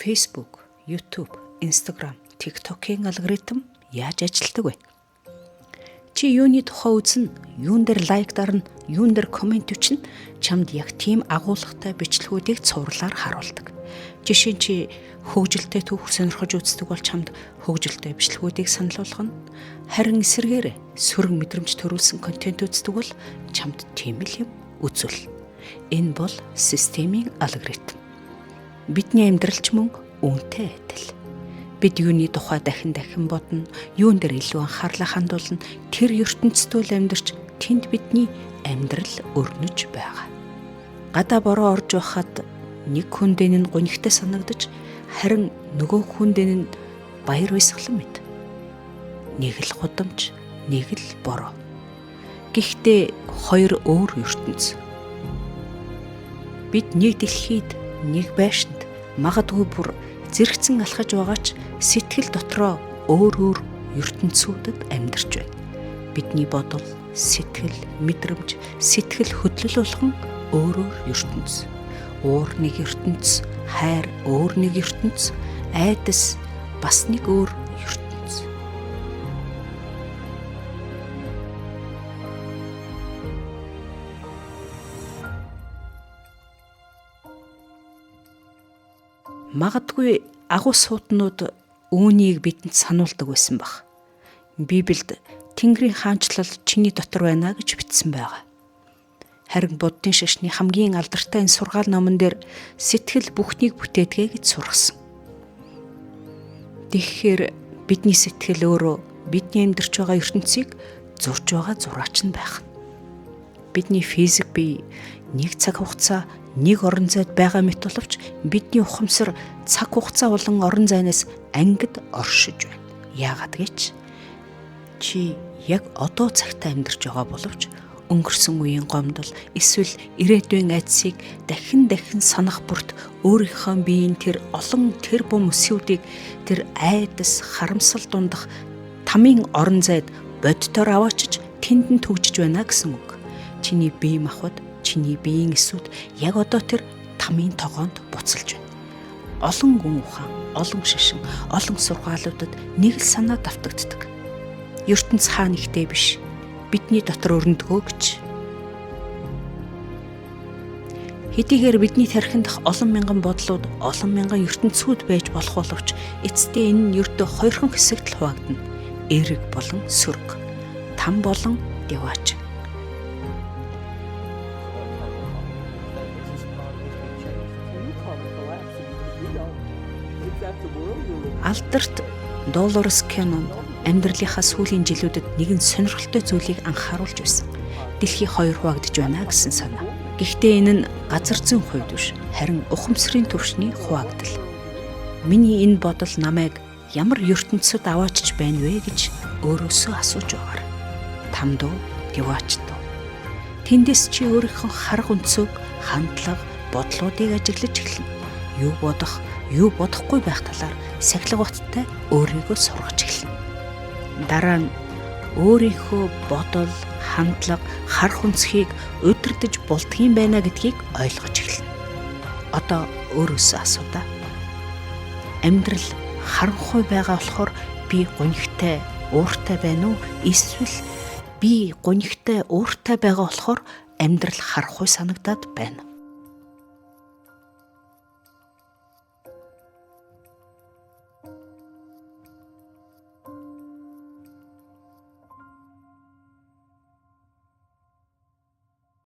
Facebook, YouTube, Instagram, TikTok-ийн алгоритм яаж ажилладаг вэ? Чи юуны тухай үзнэ, юун дээр лайк дарна, юун дээр комент өчнө, чамд яг тийм агуулгатай бичлэгүүдийг цувралаар харуулдаг. Жишээ нь чи хөгжилтэй түүх сонирхож үздэг бол чамд хөгжилтэй бичлэгүүдийг санал болгоно. Харин эсвэргээр сөрөг мэдрэмж төрүүлсэн контент үздэг бол чамд тийм л юм үзүүл. Энэ бол системийн алгоритм. Бидний амьдралч мөн үүнтэй адил. Бид юуны тухай дахин бодно, юун дээр илүү анхаарлаа хандуулна, тэр ертөнцийн амьдарч тэнд бидний амьдрал өрнөж байгаа. Гадаа бороо орж байхад нэг хүндэн нь гонигтай санагдаж, харин нөгөө хүндэн нь баяр баясгалан мэд. Нэг л гудамж, нэг л бороо. Гэхдээ хоёр өөр ертөнц. Бид нэг дэлхийд, нэг байшинд, магадгүй бүр зэрэгцэн алхаж байгаа ч сэтгэл дотроо өөр ертөнцүүдэд амьдарч байна. Бидний бодол, сэтгэл, мэдрэмж, сэтгэл хөдлөл болгон өөр ертөнц. Уур нэг ертөнц, хайр өөр нэг ертөнц, айдас бас нэг өөр ертөнц. Магадгүй агуу сууднууд үүнийг бидэнд сануулдаг байсан баг. Библиэд Тэнгэрийн хаанчлал чиний дотор байна гэж бичсэн байгаа. Харин буддын шашны хамгийн алдартай энэ сургаал номон дээр сэтгэл бүхнийг бүтээдэг гэж сургасан. Тэгэхээр бидний сэтгэл өөрөө бидний амьдарч байгаа ертөнцийг зурж байгаа зураач нь байх. Бидний физик бие нэг цаг хугацаа нэг орон зайд байгаа мэт боловч бидний ухамсар цаг хугацаа болон орон зайнаас ангид оршиж байна. Яагаад гэж? Чи яг одоо цагтаа амьдарч байгаа боловч өнгөрсөн үеийн гомдол эсвэл ирээдүйн айдсыг дахин санах бүрт өөрийнхөө биеийн тэр олон тэр бум өсвүүдийг тэр айдас харамсал дундах тамийн орон зайд боддоор аваачиж тэнд нь төгжиж байна гэсэн үг. Чиний бие махбод, чиний биеийн эсүүд яг одоо тэр тамийн тогоонд буцалж байна. Олон гүн ухаан, олон шашин, олон сургаалуудад нэг л санаа давтагддаг. ертөнц хаана ихтэй биш, бидний дотор өрнөдгөө гэж. Хэдийгээр бидний тархинд олон мянган бодлууд, олон мянган ертөнцүүд байж болох боловч эцэстээ энэ нь ердөө хоёрхан хэсэгт л хуваагдана. Эерэг болон сөрөг, там болон деваач. Алдарт Долорес Каннон амьдралынхаа сүүлийн жилүүдэд нэгэн сонирхолтой зүйлийг анхааруулж байсан. Дэлхий хоёр хуваагдж байна гэсэн санаа. Гэхдээ энэ нь газар зүйн хувьд биш, харин ухамсарын түвшний хуваагдал. Миний энэ бодол намайг ямар ертөнцид аваачж байна вэ гэж өөрөөсөө асууж байгаагаар. Тамдуу, деваачдуу. Тэндээс чи өөрийнхөө харах өнцөг, хандлага, бодлуудыг ажиглаж эхэлнэ. Юу бодох, юу бодохгүй байх талаар сахилга баттай өөрийгөө сургаж эхэлнэ. Дараа нь өөрийнхөө бодол, хандлага, харах өнцгийг удирдах болдгийм байна гэдгийг ойлгож эхэлнэ. Одоо өөрөөсөө асуудаа. Амьдрал харанхуй байгаа болохоор би гонигтай, ууртай байна уу? Эсвэл би гонигтай, ууртай байгаа болохоор амьдрал харанхуй санагдаад байна.